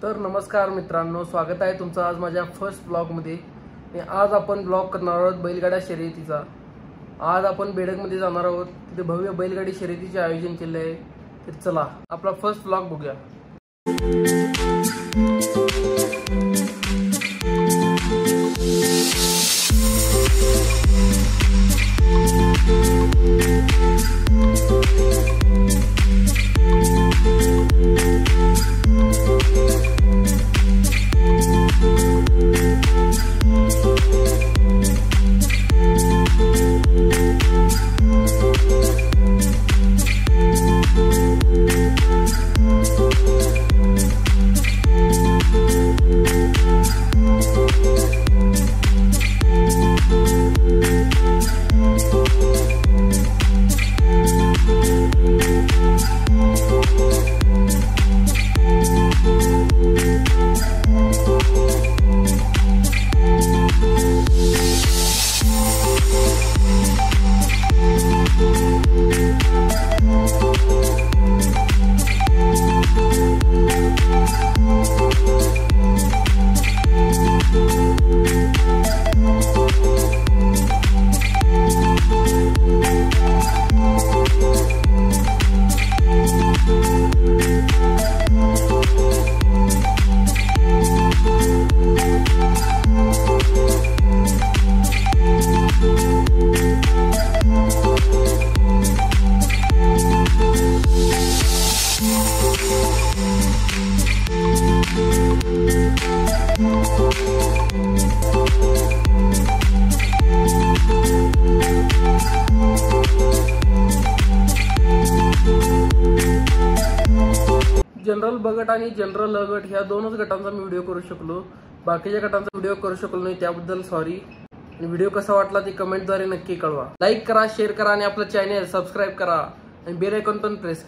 तर नमस्कार मित्रांनो, स्वागत आहे तुमचं आज माझ्या फर्स्ट ब्लॉगमध्ये। आज आपण ब्लॉग करणार आहोत बैलगाडा शर्यतीचा। आज आपण बेडगमध्ये जाणार आहोत, तिथे भव्य बैलगाडी शर्यतीचे आयोजन केले आहे। तर चला आपला फर्स्ट ब्लॉग बघूया। जनरल ब गट आणि जनरल अ गट ह्या दोनच गटांचा मी व्हिडिओ करू शकलो, बाकीच्या गटांचा व्हिडिओ करू शकलो नाही, त्याबद्दल सॉरी। आणि व्हिडिओ कसा वाटला ते कमेंटद्वारे नक्की कळवा। लाईक करा, शेअर करा आणि आपलं चॅनल सबस्क्राईब करा आणि बेल आयकॉन पण प्रेस करा।